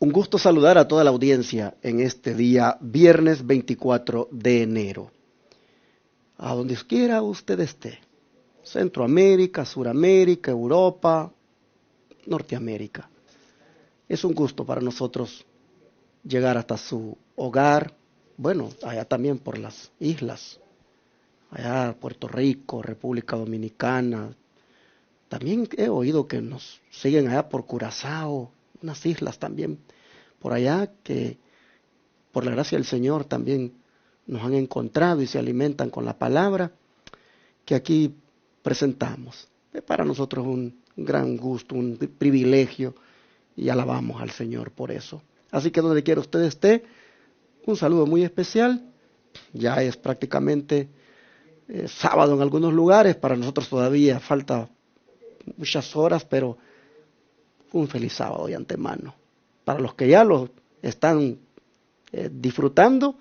Un gusto saludar a toda la audiencia en este día, viernes 24 de enero. A donde quiera usted esté, Centroamérica, Suramérica, Europa, Norteamérica. Es un gusto para nosotros llegar hasta su hogar, bueno, allá también por las islas, allá Puerto Rico, República Dominicana. También he oído que nos siguen allá por Curazao, unas islas también por allá que por la gracia del Señor también nos han encontrado y se alimentan con la palabra que aquí presentamos. Es para nosotros un gran gusto, un privilegio y alabamos al Señor por eso. Así que donde quiera usted esté, un saludo muy especial. Ya es prácticamente sábado en algunos lugares, para nosotros todavía falta muchas horas, pero un feliz sábado de antemano. Para los que ya lo están disfrutando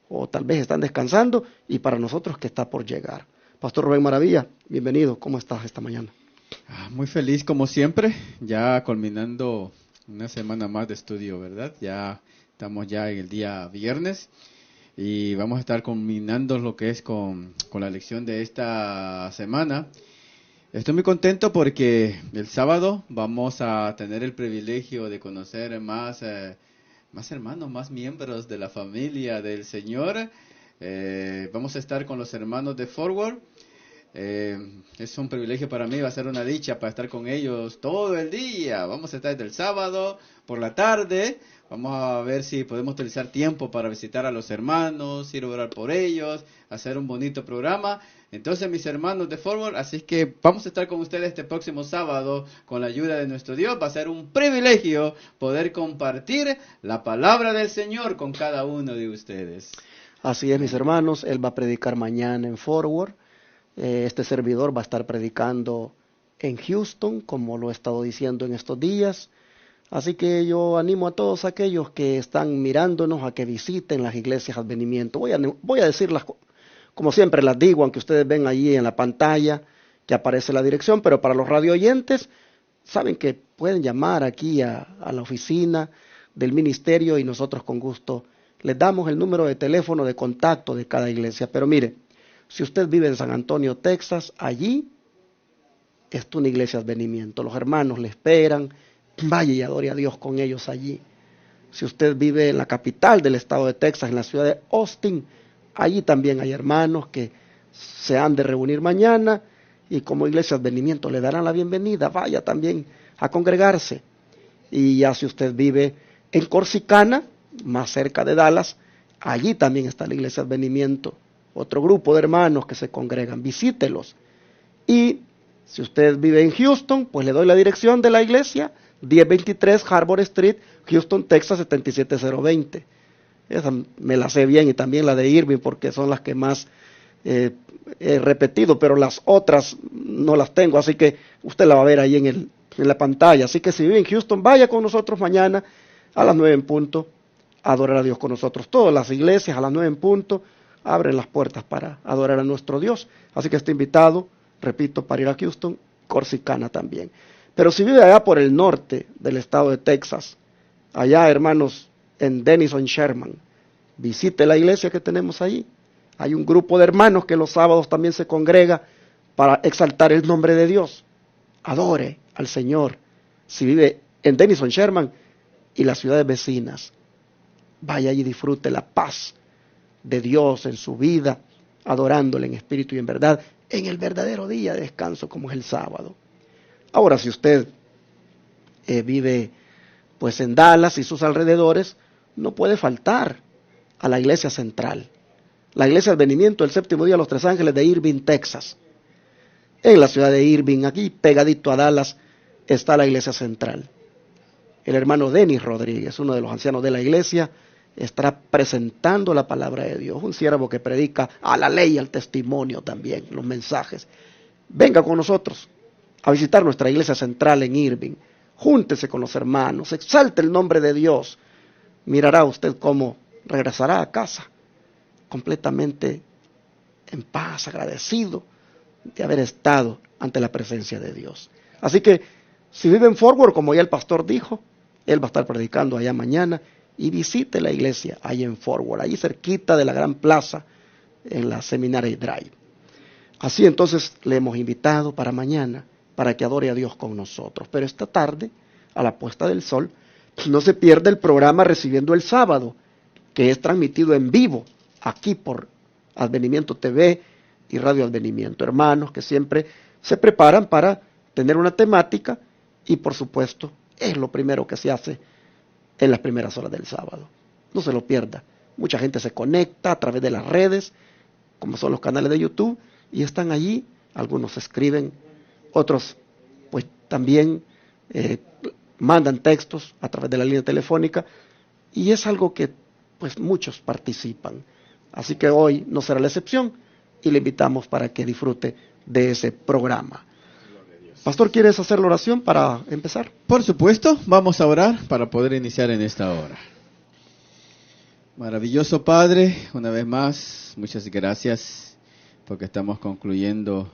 o tal vez están descansando, y para nosotros que está por llegar. Pastor Rubén Maravilla, bienvenido, ¿cómo estás esta mañana? Muy feliz como siempre, ya culminando una semana más de estudio, ¿verdad? Ya estamos ya en el día viernes y vamos a estar culminando lo que es con la lección de esta semana. Estoy muy contento porque el sábado vamos a tener el privilegio de conocer más hermanos, más miembros de la familia del Señor. Vamos a estar con los hermanos de Forward. Es un privilegio para mí, va a ser una dicha para estar con ellos todo el día. Vamos a estar desde el sábado por la tarde. Vamos a ver si podemos utilizar tiempo para visitar a los hermanos, ir a orar por ellos, hacer un bonito programa. Entonces, mis hermanos de Forward, así es que vamos a estar con ustedes este próximo sábado con la ayuda de nuestro Dios. Va a ser un privilegio poder compartir la palabra del Señor con cada uno de ustedes. Así es, mis hermanos, él va a predicar mañana en Forward. Este servidor va a estar predicando en Houston, como lo he estado diciendo en estos días. Así que yo animo a todos aquellos que están mirándonos a que visiten las iglesias Advenimiento. Voy a decirlas como siempre las digo, aunque ustedes ven allí en la pantalla que aparece la dirección, pero para los radio oyentes, saben que pueden llamar aquí a la oficina del ministerio y nosotros con gusto les damos el número de teléfono de contacto de cada iglesia. Pero mire, si usted vive en San Antonio, Texas, allí está una iglesia Advenimiento. Los hermanos le esperan, vaya y adore a Dios con ellos allí. Si usted vive en la capital del estado de Texas, en la ciudad de Austin, allí también hay hermanos que se han de reunir mañana y como iglesia Advenimiento le darán la bienvenida. Vaya también a congregarse. Y ya si usted vive en Corsicana, más cerca de Dallas, allí también está la iglesia Advenimiento. Otro grupo de hermanos que se congregan, visítelos. Y si usted vive en Houston, pues le doy la dirección de la iglesia, 1023 Harbor Street, Houston, Texas, 77020. Esa me la sé bien, y también la de Irving, porque son las que más he repetido, pero las otras no las tengo, así que usted la va a ver ahí en la pantalla. Así que si vive en Houston, vaya con nosotros mañana a las 9 en punto, a adorar a Dios con nosotros. Todas las iglesias a las 9 en punto abren las puertas para adorar a nuestro Dios. Así que está invitado, repito, para ir a Houston, Corsicana también. Pero si vive allá por el norte del estado de Texas, allá, hermanos, en Denison, Sherman, visite la iglesia que tenemos allí. Hay un grupo de hermanos que los sábados también se congrega para exaltar el nombre de Dios. Adore al Señor. Si vive en Denison, Sherman y las ciudades vecinas, vaya y disfrute la paz de Dios en su vida, adorándole en espíritu y en verdad, en el verdadero día de descanso como es el sábado. Ahora, si usted vive pues en Dallas y sus alrededores, no puede faltar a la iglesia central, la iglesia Advenimiento del Séptimo Día de los Tres Ángeles de Irving, Texas. En la ciudad de Irving, aquí pegadito a Dallas, está la iglesia central. El hermano Denis Rodríguez, uno de los ancianos de la iglesia, estará presentando la palabra de Dios, un siervo que predica a la ley y al testimonio también, los mensajes. Venga con nosotros a visitar nuestra iglesia central en Irving, júntese con los hermanos, exalte el nombre de Dios, mirará usted cómo regresará a casa completamente en paz, agradecido de haber estado ante la presencia de Dios. Así que, si vive en Forward, como ya el pastor dijo, Él va a estar predicando allá mañana y visite la iglesia ahí en Forward, ahí cerquita de la gran plaza en la Seminary Drive. Así entonces le hemos invitado para mañana para que adore a Dios con nosotros. Pero esta tarde, a la puesta del sol, no se pierda el programa Recibiendo el Sábado, que es transmitido en vivo aquí por Advenimiento TV y Radio Advenimiento. Hermanos que siempre se preparan para tener una temática y por supuesto es lo primero que se hace en las primeras horas del sábado. No se lo pierda. Mucha gente se conecta a través de las redes, como son los canales de YouTube, y están allí. Algunos escriben, otros pues también mandan textos a través de la línea telefónica, y es algo que pues muchos participan. Así que hoy no será la excepción y le invitamos para que disfrute de ese programa. Pastor, ¿quieres hacer la oración para empezar? Por supuesto, vamos a orar para poder iniciar en esta hora. Maravilloso Padre, una vez más, muchas gracias porque estamos concluyendo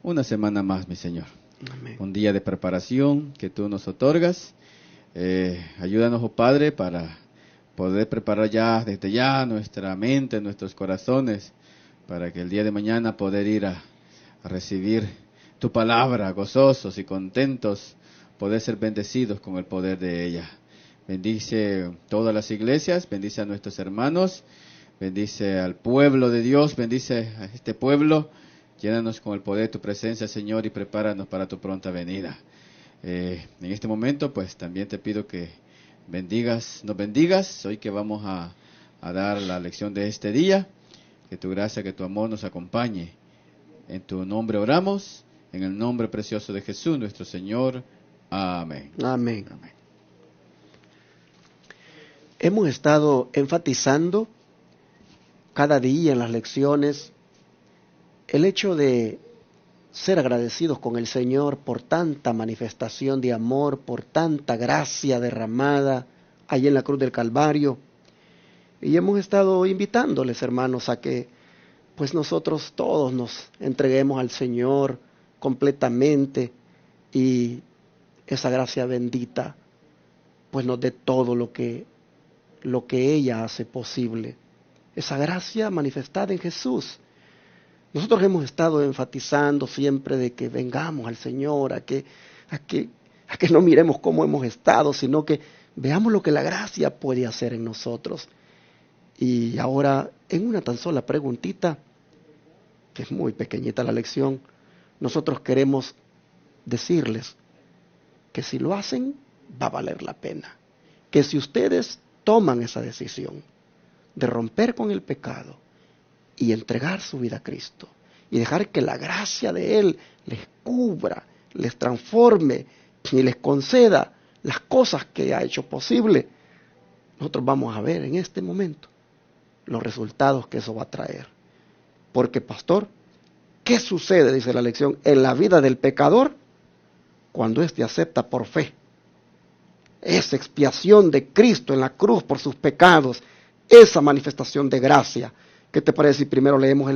una semana más, mi Señor. Amén. Un día de preparación que tú nos otorgas. Ayúdanos, oh Padre, para poder preparar ya, desde ya, nuestra mente, nuestros corazones, para que el día de mañana poder ir a recibir tu palabra, gozosos y contentos, poder ser bendecidos con el poder de ella. Bendice todas las iglesias, bendice a nuestros hermanos, bendice al pueblo de Dios, bendice a este pueblo, llénanos con el poder de tu presencia, Señor, y prepáranos para tu pronta venida. En este momento, pues también te pido que nos bendigas, hoy que vamos a dar la lección de este día, que tu gracia, que tu amor nos acompañe. En tu nombre oramos, en el nombre precioso de Jesús, nuestro Señor. Amén. Amén. Amén. Hemos estado enfatizando cada día en las lecciones el hecho de ser agradecidos con el Señor por tanta manifestación de amor, por tanta gracia derramada allí en la cruz del Calvario. Y hemos estado invitándoles, hermanos, a que pues nosotros todos nos entreguemos al Señor completamente y esa gracia bendita pues nos dé todo lo que ella hace posible. Esa gracia manifestada en Jesús. Nosotros hemos estado enfatizando siempre de que vengamos al Señor, a que no miremos cómo hemos estado, sino que veamos lo que la gracia puede hacer en nosotros. Y ahora, en una tan sola preguntita, que es muy pequeñita la lección, nosotros queremos decirles que si lo hacen, va a valer la pena. Que si ustedes toman esa decisión de romper con el pecado y entregar su vida a Cristo y dejar que la gracia de Él les cubra, les transforme y les conceda las cosas que ha hecho posible, nosotros vamos a ver en este momento los resultados que eso va a traer. Porque, pastor, ¿qué sucede, dice la lección, en la vida del pecador cuando éste acepta por fe esa expiación de Cristo en la cruz por sus pecados, esa manifestación de gracia? ¿Qué te parece si primero leemos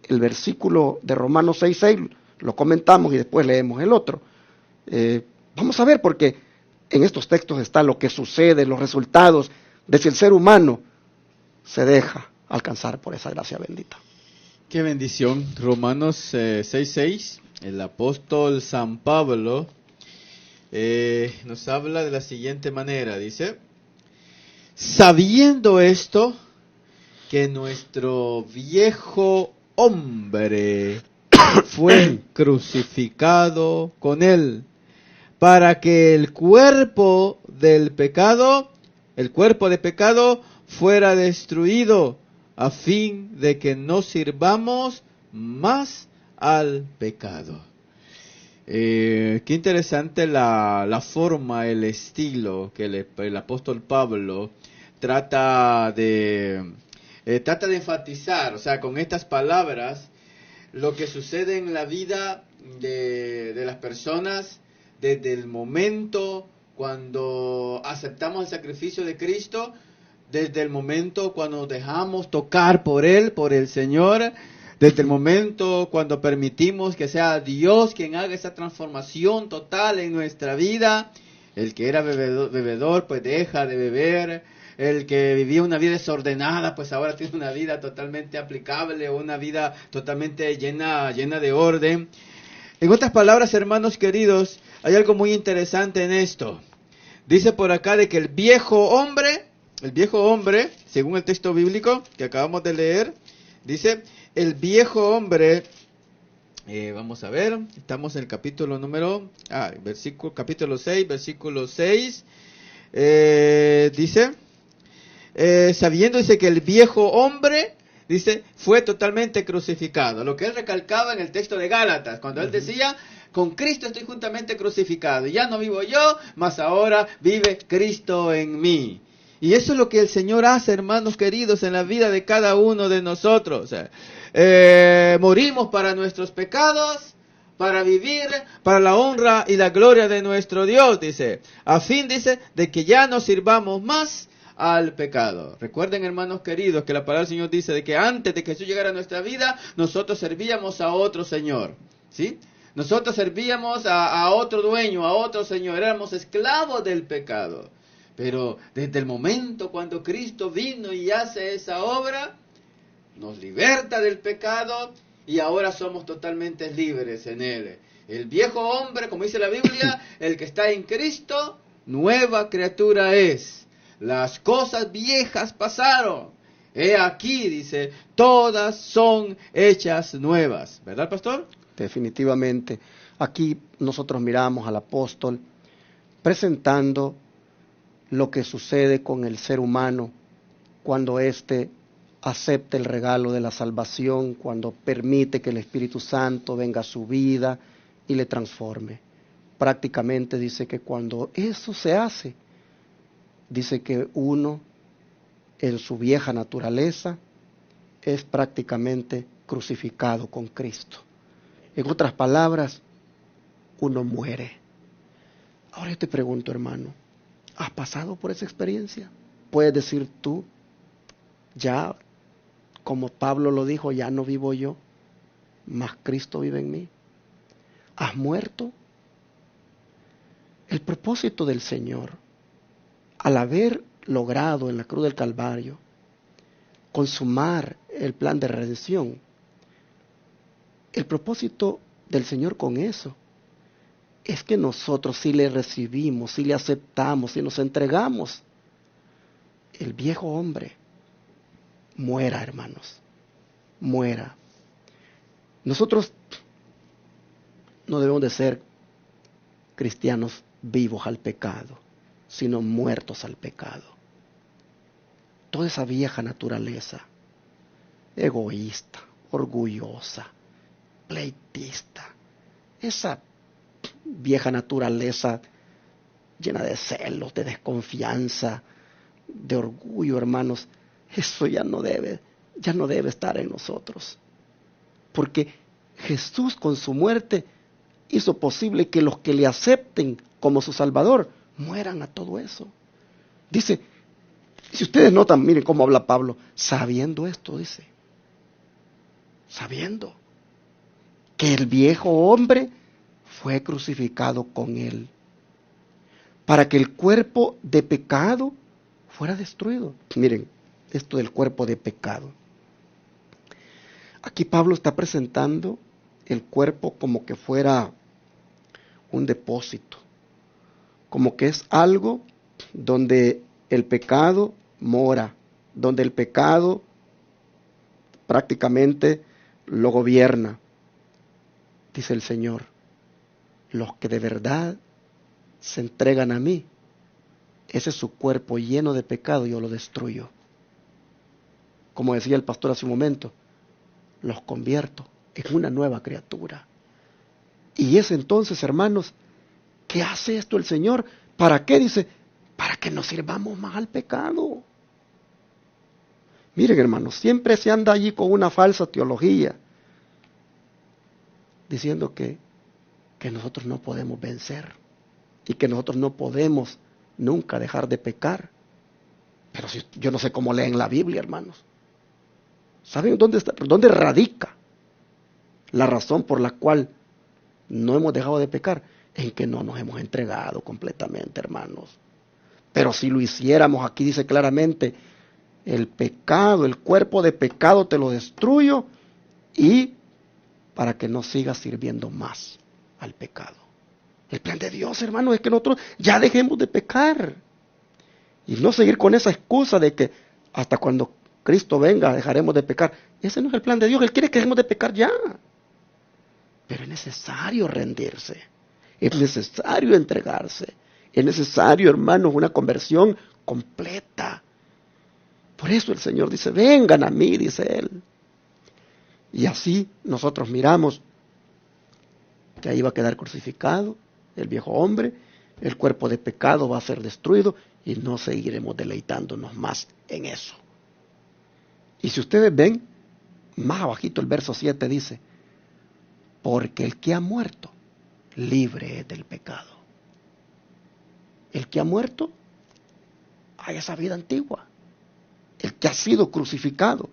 el versículo de Romanos 6:6, lo comentamos y después leemos el otro? Vamos a ver, porque en estos textos está lo que sucede, los resultados de si el ser humano se deja alcanzar por esa gracia bendita. Qué bendición. Romanos 6:6, el apóstol San Pablo nos habla de la siguiente manera, dice: sabiendo esto, que nuestro viejo hombre fue crucificado con él, para que el cuerpo de pecado fuera destruido, a fin de que no sirvamos más al pecado. Qué interesante la forma, el estilo que el apóstol Pablo trata de enfatizar, o sea, con estas palabras, lo que sucede en la vida de las personas desde el momento cuando aceptamos el sacrificio de Cristo, desde el momento cuando nos dejamos tocar por Él, por el Señor, desde el momento cuando permitimos que sea Dios quien haga esa transformación total en nuestra vida, El que era bebedor, pues deja de beber. El que vivía una vida desordenada, pues ahora tiene una vida totalmente aplicable, una vida totalmente llena de orden. En otras palabras, hermanos queridos, hay algo muy interesante en esto. Dice por acá de que el viejo hombre, según el texto bíblico que acabamos de leer, dice, el viejo hombre, vamos a ver, estamos en el capítulo capítulo 6, versículo 6, dice, sabiendo, dice, que el viejo hombre, dice, fue totalmente crucificado. Lo que él recalcaba en el texto de Gálatas, cuando él decía, con Cristo estoy juntamente crucificado. Ya no vivo yo, mas ahora vive Cristo en mí. Y eso es lo que el Señor hace, hermanos queridos, en la vida de cada uno de nosotros. Morimos para nuestros pecados, para vivir para la honra y la gloria de nuestro Dios, dice. A fin, dice, de que ya no sirvamos más al pecado. Recuerden, hermanos queridos, que la palabra del Señor dice de que antes de que Jesús llegara a nuestra vida, nosotros servíamos a otro Señor, ¿sí? Nosotros servíamos a otro dueño, a otro Señor, éramos esclavos del pecado. Pero desde el momento cuando Cristo vino y hace esa obra, nos liberta del pecado y ahora somos totalmente libres en Él. El viejo hombre, como dice la Biblia, el que está en Cristo, nueva criatura es. Las cosas viejas pasaron. He aquí, dice, todas son hechas nuevas. ¿Verdad, pastor? Definitivamente. Aquí nosotros miramos al apóstol presentando lo que sucede con el ser humano cuando éste acepta el regalo de la salvación, cuando permite que el Espíritu Santo venga a su vida y le transforme. Prácticamente dice que cuando eso se hace, dice que uno en su vieja naturaleza es prácticamente crucificado con Cristo. En otras palabras, uno muere. Ahora yo te pregunto, hermano, ¿has pasado por esa experiencia? Puedes decir tú, ya, como Pablo lo dijo, ya no vivo yo, mas Cristo vive en mí. ¿Has muerto? El propósito del Señor, al haber logrado en la cruz del Calvario consumar el plan de redención, el propósito del Señor con eso es que nosotros si le recibimos, si le aceptamos, si nos entregamos, el viejo hombre muera, hermanos, muera. Nosotros no debemos de ser cristianos vivos al pecado, sino muertos al pecado. Toda esa vieja naturaleza, egoísta, orgullosa, pleitista, esa vieja naturaleza llena de celos, de desconfianza, de orgullo, hermanos, eso ya no debe estar en nosotros. Porque Jesús con su muerte hizo posible que los que le acepten como su Salvador mueran a todo eso. Dice, si ustedes notan, miren cómo habla Pablo, sabiendo esto, dice, sabiendo que el viejo hombre fue crucificado con él, para que el cuerpo de pecado fuera destruido. Miren, esto del cuerpo de pecado. Aquí Pablo está presentando el cuerpo como que fuera un depósito, como que es algo donde el pecado mora, donde el pecado prácticamente lo gobierna. Dice el Señor, los que de verdad se entregan a mí, ese es su cuerpo lleno de pecado, yo lo destruyo. Como decía el pastor hace un momento, los convierto en una nueva criatura. Y es entonces, hermanos, ¿qué hace esto el Señor? ¿Para qué? Dice, para que no sirvamos más al pecado. Miren, hermanos, siempre se anda allí con una falsa teología, diciendo que nosotros no podemos vencer y que nosotros no podemos nunca dejar de pecar. Pero si, yo no sé cómo leen la Biblia, hermanos. ¿Saben dónde radica la razón por la cual no hemos dejado de pecar? en que no nos hemos entregado completamente, hermanos. Pero si lo hiciéramos, aquí dice claramente, el pecado, el cuerpo de pecado te lo destruyo, y para que no sigas sirviendo más al pecado. El plan de Dios, hermanos, es que nosotros ya dejemos de pecar. Y no seguir con esa excusa de que hasta cuando Cristo venga dejaremos de pecar. Ese no es el plan de Dios. Él quiere que dejemos de pecar ya. Pero es necesario rendirse. Es necesario entregarse. Es necesario, hermanos, una conversión completa. Por eso el Señor dice, vengan a mí, dice Él. Y así nosotros miramos que ahí va a quedar crucificado el viejo hombre, el cuerpo de pecado va a ser destruido y no seguiremos deleitándonos más en eso. Y si ustedes ven, más abajito el verso 7 dice, porque el que ha muerto, libre es del pecado. El que ha muerto, hay esa vida antigua. El que ha sido crucificado.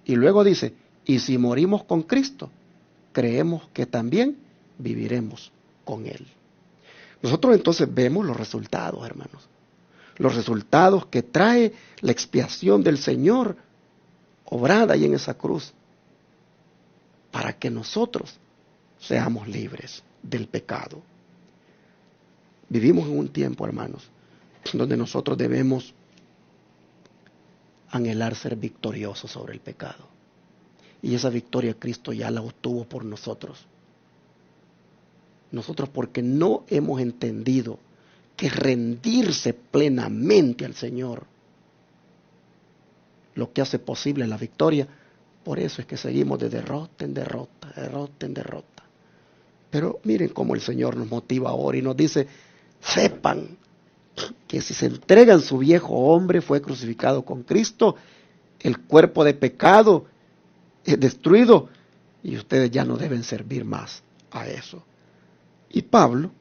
Y luego dice, y si morimos con Cristo, creemos que también viviremos con Él. Nosotros entonces vemos los resultados, hermanos. Los resultados que trae la expiación del Señor obrada ahí en esa cruz, para que nosotros seamos libres del pecado. Vivimos en un tiempo, hermanos, donde nosotros debemos anhelar ser victoriosos sobre el pecado. Y esa victoria Cristo ya la obtuvo por nosotros. Nosotros porque no hemos entendido que rendirse plenamente al Señor lo que hace posible la victoria. Por eso es que seguimos de derrota en derrota, derrota en derrota. Pero miren cómo el Señor nos motiva ahora y nos dice, sepan que si se entregan su viejo hombre, fue crucificado con Cristo, el cuerpo de pecado es destruido y ustedes ya no deben servir más a eso. Y Pablo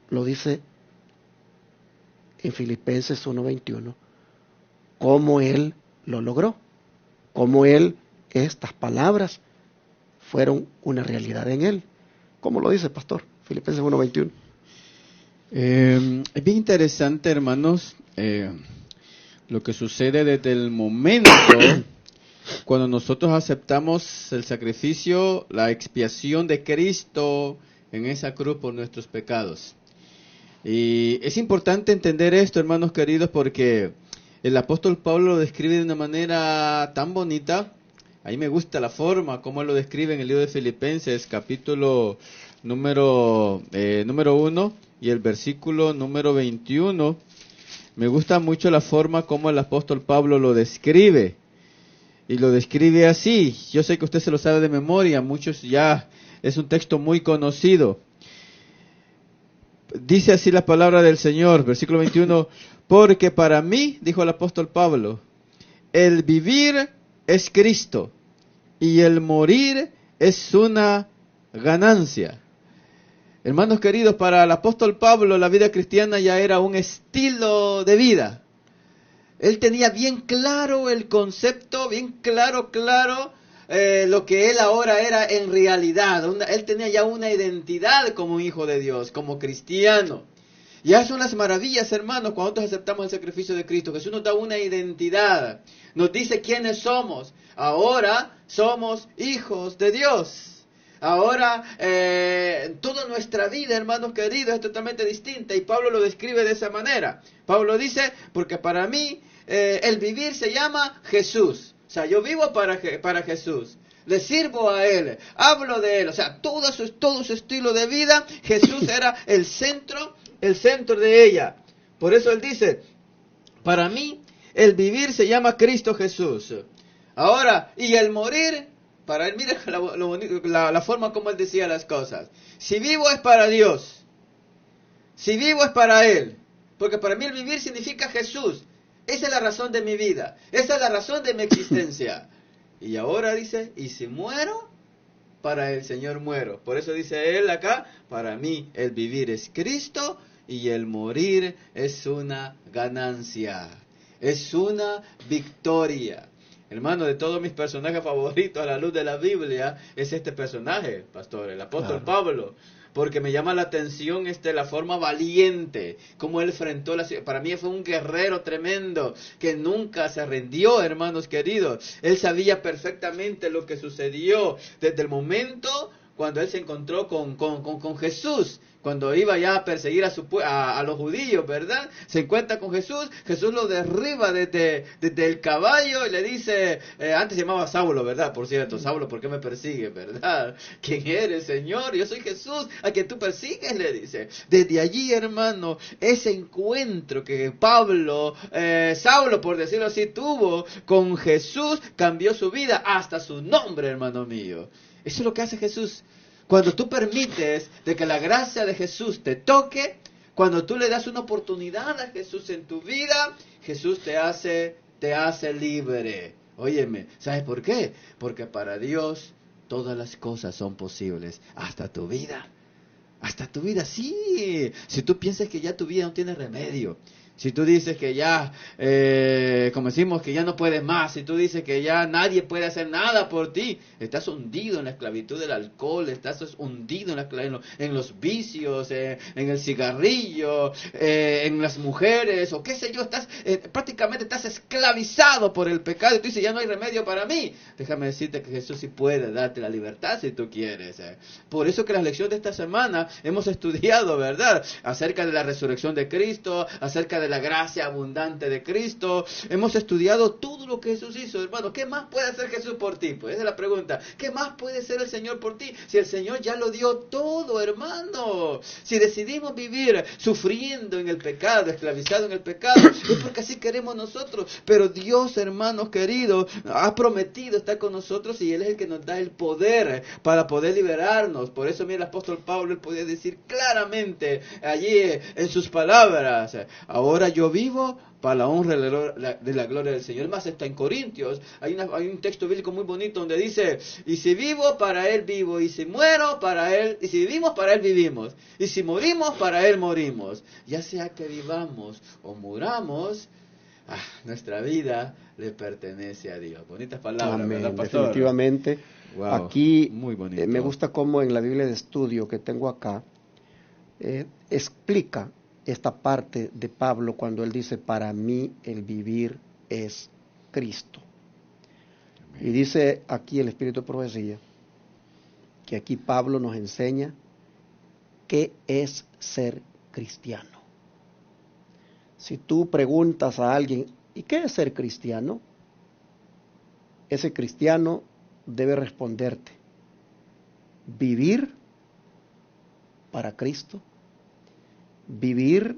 lo dice en Filipenses 1:21, cómo él lo logró, cómo estas palabras fueron una realidad en él. ¿Cómo lo dice, pastor? Filipenses 1:21. Es bien interesante, hermanos, lo que sucede desde el momento cuando nosotros aceptamos el sacrificio, la expiación de Cristo en esa cruz por nuestros pecados. Y es importante entender esto, hermanos queridos, porque el apóstol Pablo lo describe de una manera tan bonita. A mí me gusta la forma como él lo describe en el libro de Filipenses, capítulo número 1 y el versículo número 21. Me gusta mucho la forma como el apóstol Pablo lo describe. Y lo describe así. Yo sé que usted se lo sabe de memoria, muchos ya es un texto muy conocido. Dice así la palabra del Señor, versículo 21, porque para mí, dijo el apóstol Pablo, el vivir es Cristo y el morir es una ganancia. Hermanos queridos, para el apóstol Pablo la vida cristiana ya era un estilo de vida. Él tenía bien claro el concepto, bien claro lo que él ahora era en realidad. Él tenía ya una identidad como hijo de Dios, como cristiano. Ya son las maravillas, hermanos, cuando nosotros aceptamos el sacrificio de Cristo. Jesús nos da una identidad, nos dice quiénes somos. Ahora somos hijos de Dios. Ahora, toda nuestra vida, hermanos queridos, es totalmente distinta. Y Pablo lo describe de esa manera. Pablo dice, porque para mí, el vivir se llama Jesús. O sea, yo vivo para Jesús. Le sirvo a Él, hablo de Él. O sea, todo su estilo de vida, Jesús era el centro de ella. Por eso Él dice, para mí, el vivir se llama Cristo Jesús. Ahora, y el morir, para Él, mire la forma como Él decía las cosas. Si vivo es para Dios. Si vivo es para Él. Porque para mí el vivir significa Jesús. Esa es la razón de mi vida. Esa es la razón de mi existencia. Y ahora dice, y si muero, para el Señor muero. Por eso dice Él acá, para mí el vivir es Cristo y el morir es una ganancia. Es una victoria. Hermano, de todos mis personajes favoritos a la luz de la Biblia, es este personaje, pastor, el apóstol Pablo. porque me llama la atención la forma valiente, como él enfrentó para mí fue un guerrero tremendo, que nunca se rindió, hermanos queridos. Él sabía perfectamente lo que sucedió desde el momento cuando él se encontró con Jesús, cuando iba ya a perseguir a los judíos, ¿verdad? Se encuentra con Jesús, Jesús lo derriba desde el caballo y le dice, antes se llamaba Saulo, ¿verdad? Por cierto, Saulo, ¿por qué me persigues, verdad? ¿Quién eres, Señor? Yo soy Jesús, a quien tú persigues, le dice. Desde allí, hermano, ese encuentro que Saulo, por decirlo así, tuvo con Jesús, cambió su vida, hasta su nombre, hermano mío. Eso es lo que hace Jesús. Cuando tú permites de que la gracia de Jesús te toque, cuando tú le das una oportunidad a Jesús en tu vida, Jesús te hace libre. Óyeme, ¿sabes por qué? Porque para Dios todas las cosas son posibles, hasta tu vida. Hasta tu vida, sí. Si tú piensas que ya tu vida no tiene remedio, si tú dices que ya, como decimos, que ya no puedes más, si tú dices que ya nadie puede hacer nada por ti, estás hundido en la esclavitud del alcohol, estás hundido en los vicios, en el cigarrillo, en las mujeres, o qué sé yo, prácticamente estás esclavizado por el pecado, y tú dices, ya no hay remedio para mí. Déjame decirte que Jesús sí puede darte la libertad si tú quieres. Por eso que las lecciones de esta semana hemos estudiado, ¿verdad? Acerca de la resurrección de Cristo, acerca de la gracia abundante de Cristo. Hemos estudiado todo lo que Jesús hizo, hermano. ¿Qué más puede hacer Jesús por ti? Pues esa es la pregunta. ¿Qué más puede hacer el Señor por ti? Si el Señor ya lo dio todo, hermano. Si decidimos vivir sufriendo en el pecado, esclavizado en el pecado, es porque así queremos nosotros. Pero Dios, hermanos queridos, ha prometido estar con nosotros y Él es el que nos da el poder para poder liberarnos. Por eso, mira, el apóstol Pablo, él podía decir claramente allí en sus palabras, ahora yo vivo para la honra de la gloria del Señor. Más está en Corintios, hay un texto bíblico muy bonito donde dice, y si vivo, para Él vivo, y si muero, para Él, y si vivimos, para Él vivimos, y si morimos, para Él morimos. Ya sea que vivamos o muramos, nuestra vida le pertenece a Dios. Bonitas palabras, Amén, ¿verdad, pastor? definitivamente. Wow, Aquí muy bonito. me gusta cómo en la Biblia de estudio que tengo acá, explica esta parte de Pablo cuando él dice, para mí el vivir es Cristo. Amén. Y dice aquí el Espíritu de Profecía, que aquí Pablo nos enseña qué es ser cristiano. Si tú preguntas a alguien, ¿y qué es ser cristiano? Ese cristiano debe responderte, vivir para Cristo, vivir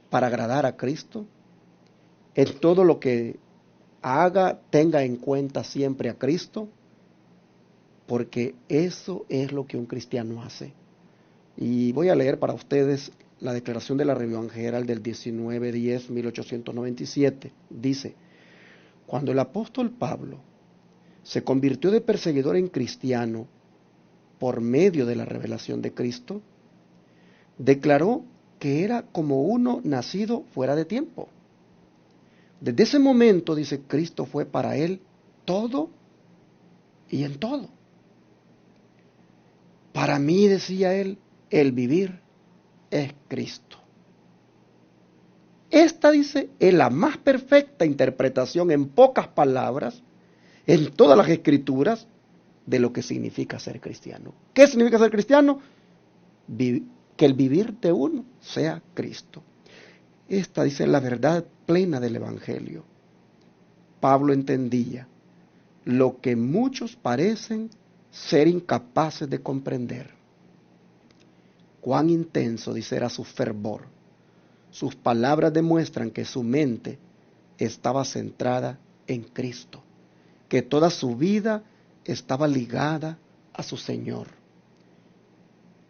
para agradar a Cristo, en todo lo que haga tenga en cuenta siempre a Cristo, porque eso es lo que un cristiano hace. Y voy a leer para ustedes la declaración de la Reunión General del 19-10-1897. Dice, cuando el apóstol Pablo se convirtió de perseguidor en cristiano por medio de la revelación de Cristo, declaró que era como uno nacido fuera de tiempo. Desde ese momento, dice, Cristo fue para él todo y en todo. Para mí, decía él, el vivir es Cristo. Esta, dice, es la más perfecta interpretación en pocas palabras, en todas las escrituras, de lo que significa ser cristiano. ¿Qué significa ser cristiano? Que el vivir de uno sea Cristo. Esta, dice, la verdad plena del Evangelio. Pablo entendía lo que muchos parecen ser incapaces de comprender. Cuán intenso, dice, era su fervor. Sus palabras demuestran que su mente estaba centrada en Cristo, que toda su vida estaba ligada a su Señor.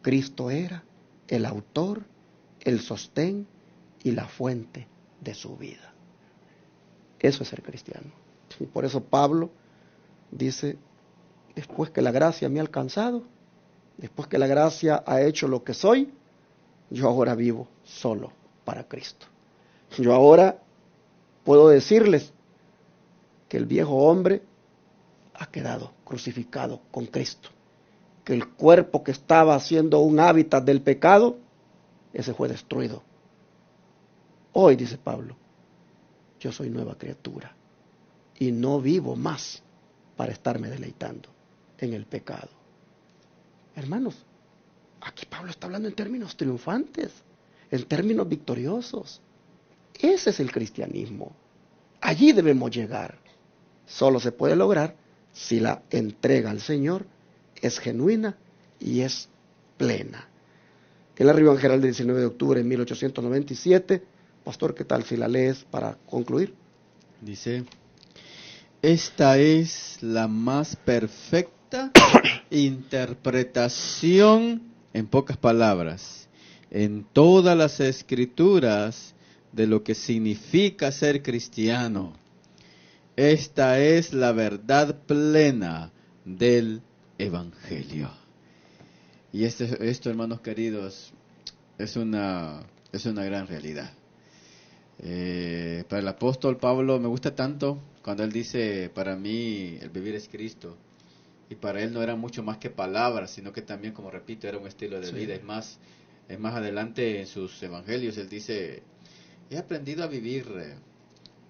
Cristo era el autor, el sostén y la fuente de su vida. Eso es ser cristiano. Y por eso Pablo dice, después que la gracia me ha alcanzado, después que la gracia ha hecho lo que soy, yo ahora vivo solo para Cristo. Yo ahora puedo decirles que el viejo hombre ha quedado crucificado con Cristo que el cuerpo que estaba siendo un hábitat del pecado, ese fue destruido. Hoy, dice Pablo, yo soy nueva criatura y no vivo más para estarme deleitando en el pecado. Hermanos, aquí Pablo está hablando en términos triunfantes, en términos victoriosos. Ese es el cristianismo. Allí debemos llegar. Solo se puede lograr si la entrega al Señor es genuina y es plena. En la Revista General del 19 de octubre de 1897, pastor, ¿qué tal si la lees para concluir? Dice: esta es la más perfecta interpretación, en pocas palabras, en todas las escrituras, de lo que significa ser cristiano. Esta es la verdad plena del Evangelio. Y esto, hermanos queridos, es una gran realidad. Para el apóstol Pablo me gusta tanto cuando él dice: para mí el vivir es Cristo. Y para él no era mucho más que palabras, sino que también, como repito, era un estilo de vida. Es más adelante en sus evangelios él dice: he aprendido a vivir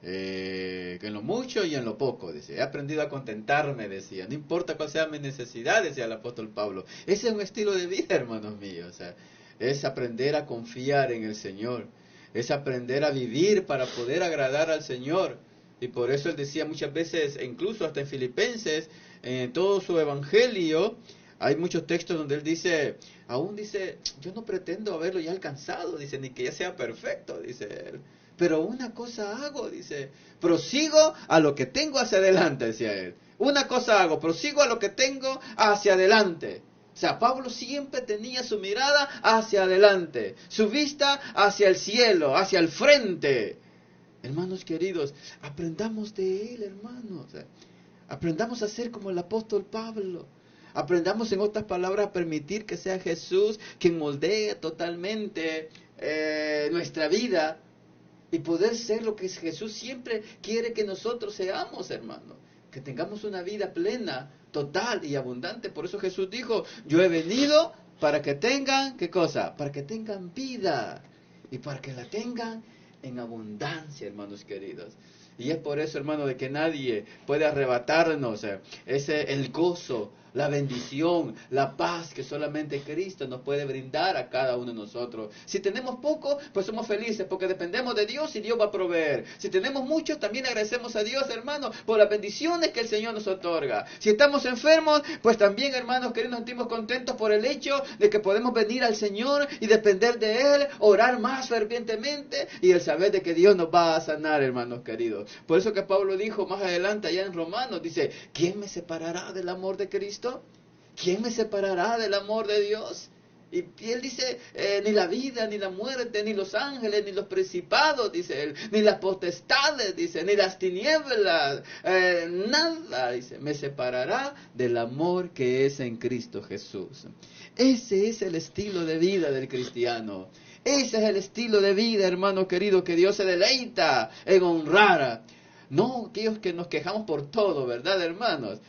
en lo mucho y en lo poco, dice. He aprendido a contentarme, decía. No importa cuál sea mi necesidad, decía el apóstol Pablo. Ese es un estilo de vida, hermanos míos. O sea, es aprender a confiar en el Señor. Es aprender a vivir para poder agradar al Señor. Y por eso él decía muchas veces, incluso hasta en Filipenses, en todo su evangelio, hay muchos textos donde él dice, aún dice, yo no pretendo haberlo ya alcanzado, dice, ni que ya sea perfecto, dice él. Pero una cosa hago, dice, prosigo a lo que tengo hacia adelante, decía él. Una cosa hago, prosigo a lo que tengo hacia adelante. O sea, Pablo siempre tenía su mirada hacia adelante, su vista hacia el cielo, hacia el frente. Hermanos queridos, aprendamos de él, hermanos. Aprendamos a ser como el apóstol Pablo. Aprendamos, en otras palabras, a permitir que sea Jesús quien moldee totalmente nuestra vida y poder ser lo que Jesús siempre quiere que nosotros seamos, hermanos. Que tengamos una vida plena, total y abundante. Por eso Jesús dijo, yo he venido para que tengan, ¿qué cosa? Para que tengan vida y para que la tengan en abundancia, hermanos queridos. Y es por eso, hermano, de que nadie puede arrebatarnos el gozo, la bendición, la paz que solamente Cristo nos puede brindar a cada uno de nosotros. Si tenemos poco, pues somos felices porque dependemos de Dios y Dios va a proveer. Si tenemos mucho, también agradecemos a Dios, hermano, por las bendiciones que el Señor nos otorga. Si estamos enfermos, pues también, hermanos queridos, nos sentimos contentos por el hecho de que podemos venir al Señor y depender de Él, orar más fervientemente y el saber de que Dios nos va a sanar, hermanos queridos. Por eso que Pablo dijo más adelante allá en Romanos, dice, ¿quién me separará del amor de Cristo? ¿Quién me separará del amor de Dios? Y él dice, ni la vida, ni la muerte, ni los ángeles, ni los principados, dice él, ni las potestades, dice, ni las tinieblas, nada, dice, me separará del amor que es en Cristo Jesús. Ese es el estilo de vida del cristiano. Ese es el estilo de vida, hermano querido, que Dios se deleita en honrar. No aquellos que nos quejamos por todo, ¿verdad, hermanos?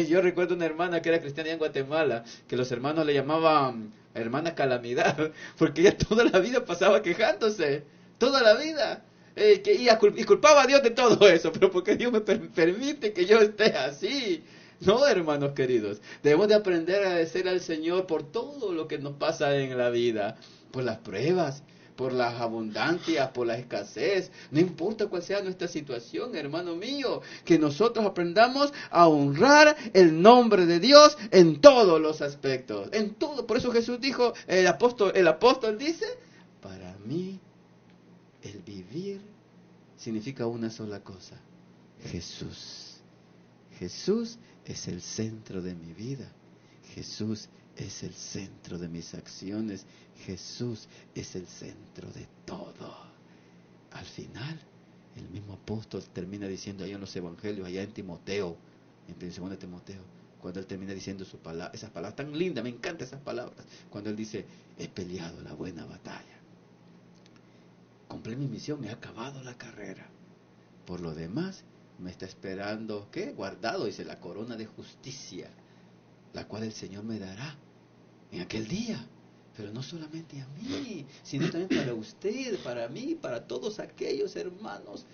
Yo recuerdo una hermana que era cristiana en Guatemala, que los hermanos le llamaban hermana calamidad, porque ella toda la vida pasaba quejándose, toda la vida, y culpaba a Dios de todo eso, pero porque Dios me permite que yo esté así. No, hermanos queridos, debemos de aprender a agradecer al Señor por todo lo que nos pasa en la vida, por las pruebas, por las abundancias, por la escasez, no importa cuál sea nuestra situación, hermano mío, que nosotros aprendamos a honrar el nombre de Dios en todos los aspectos, en todo. Por eso Jesús dijo, el apóstol dice, para mí el vivir significa una sola cosa, Jesús. Jesús es el centro de mi vida. Jesús es el centro de mis acciones. Jesús es el centro de todo. Al final, el mismo apóstol termina diciendo allá en los evangelios, allá en Timoteo, en el segundo de Timoteo, cuando él termina diciendo esas palabras tan lindas, me encantan esas palabras, cuando él dice, he peleado la buena batalla, cumplí mi misión, he acabado la carrera. Por lo demás, me está esperando, ¿qué? Guardado, dice, la corona de justicia, la cual el Señor me dará en aquel día. Pero no solamente a mí, sino también para usted, para mí, para todos aquellos hermanos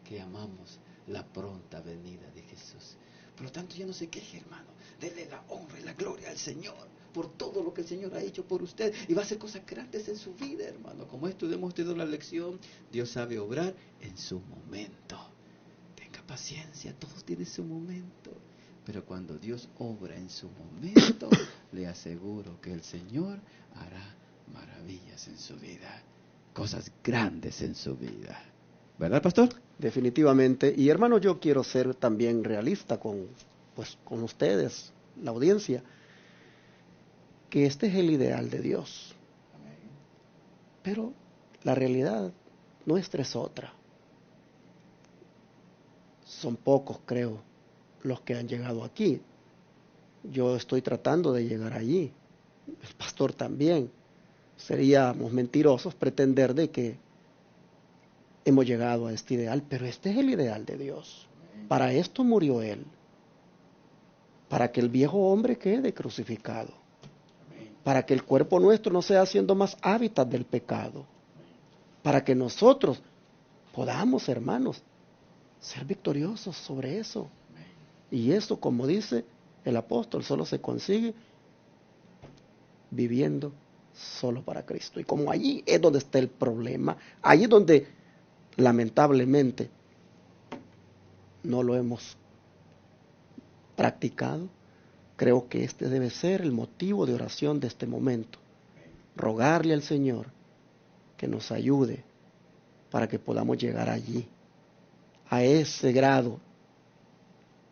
que amamos la pronta venida de Jesús. Por lo tanto, ya no se queje, hermano. Dele la honra y la gloria al Señor por todo lo que el Señor ha hecho por usted. Y va a hacer cosas grandes en su vida, hermano. Como estudiamos la lección, Dios sabe obrar en su momento. Tenga paciencia, todos tienen su momento. Pero cuando Dios obra en su momento, le aseguro que el Señor hará maravillas en su vida. Cosas grandes en su vida. ¿Verdad, pastor? Definitivamente. Y hermano, yo quiero ser también realista con ustedes, la audiencia, que este es el ideal de Dios. Pero la realidad nuestra es otra. Son pocos, creo, los que han llegado aquí. Yo estoy tratando de llegar allí. El pastor también. Seríamos mentirosos pretender de que hemos llegado a este ideal, pero este es el ideal de Dios. Para esto murió Él. Para que el viejo hombre quede crucificado. Para que el cuerpo nuestro no sea siendo más hábitat del pecado. Para que nosotros podamos, hermanos, ser victoriosos sobre eso. Y eso, como dice el apóstol, solo se consigue viviendo solo para Cristo. Y como allí es donde está el problema, allí es donde lamentablemente no lo hemos practicado, creo que este debe ser el motivo de oración de este momento. Rogarle al Señor que nos ayude para que podamos llegar allí, a ese grado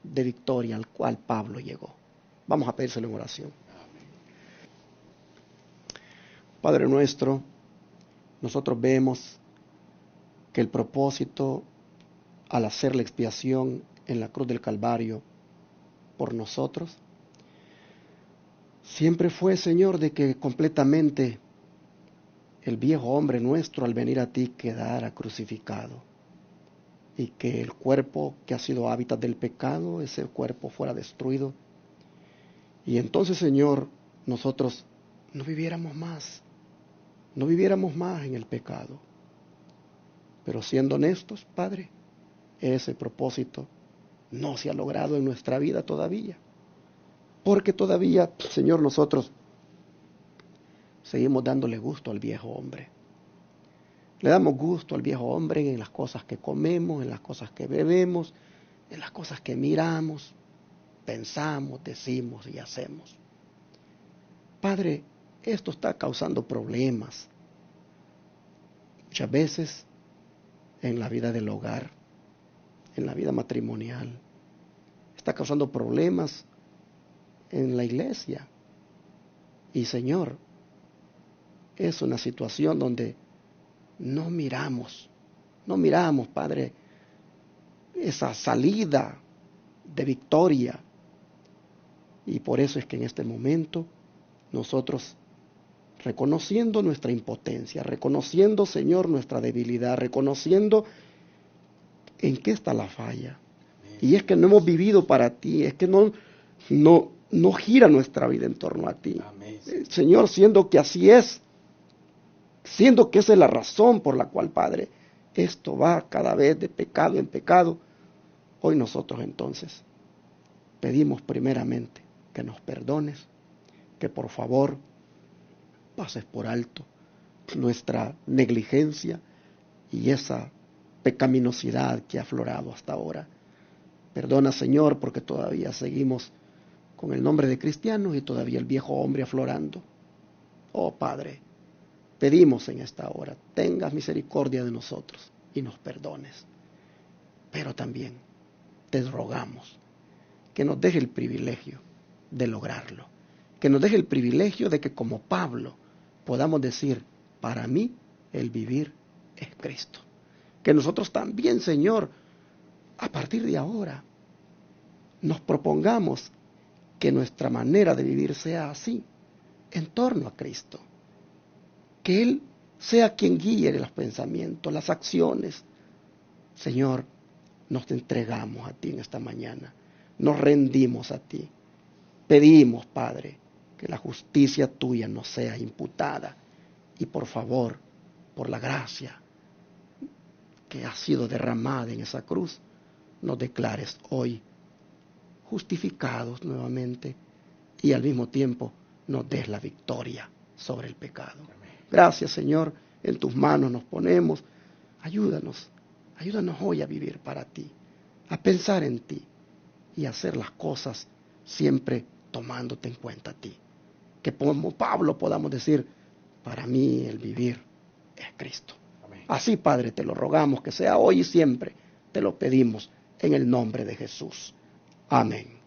de victoria al cual Pablo llegó. Vamos a pedírselo en oración. Padre nuestro, nosotros vemos que el propósito al hacer la expiación en la cruz del Calvario por nosotros, siempre fue, Señor, de que completamente el viejo hombre nuestro al venir a ti quedara crucificado y que el cuerpo que ha sido hábitat del pecado, ese cuerpo fuera destruido. Y entonces, Señor, nosotros no viviéramos más en el pecado. Pero siendo honestos, Padre, ese propósito no se ha logrado en nuestra vida todavía. Porque todavía, Señor, nosotros seguimos dándole gusto al viejo hombre. Le damos gusto al viejo hombre en las cosas que comemos, en las cosas que bebemos, en las cosas que miramos, pensamos, decimos y hacemos. Padre, esto está causando problemas. Muchas veces en la vida del hogar, en la vida matrimonial. Está causando problemas en la iglesia. Y Señor, es una situación donde no miramos, Padre, esa salida de victoria. Y por eso es que en este momento nosotros, reconociendo nuestra impotencia, reconociendo, Señor, nuestra debilidad, reconociendo en qué está la falla. Y es que no hemos vivido para ti, es que no gira nuestra vida en torno a ti. Señor, siendo que así es, siendo que esa es la razón por la cual, Padre, esto va cada vez de pecado en pecado, hoy nosotros entonces pedimos primeramente que nos perdones, que por favor pases por alto nuestra negligencia y esa pecaminosidad que ha aflorado hasta ahora. Perdona, Señor, porque todavía seguimos con el nombre de cristianos y todavía el viejo hombre aflorando. Oh Padre, pedimos en esta hora, tengas misericordia de nosotros y nos perdones. Pero también te rogamos que nos deje el privilegio de lograrlo, que nos deje el privilegio de que como Pablo podamos decir, para mí el vivir es Cristo. Que nosotros también, Señor, a partir de ahora, nos propongamos que nuestra manera de vivir sea así, en torno a Cristo. Que Él sea quien guíe los pensamientos, las acciones. Señor, nos entregamos a ti en esta mañana, nos rendimos a ti. pedimos, Padre, que la justicia tuya nos sea imputada. Y por favor, por la gracia que ha sido derramada en esa cruz, nos declares hoy justificados nuevamente y al mismo tiempo nos des la victoria sobre el pecado. Gracias, Señor, en tus manos nos ponemos. Ayúdanos hoy a vivir para ti, a pensar en ti y a hacer las cosas siempre tomándote en cuenta a ti. Que como Pablo podamos decir, para mí el vivir es Cristo. Amén. Así, Padre, te lo rogamos, que sea hoy y siempre. Te lo pedimos en el nombre de Jesús. Amén.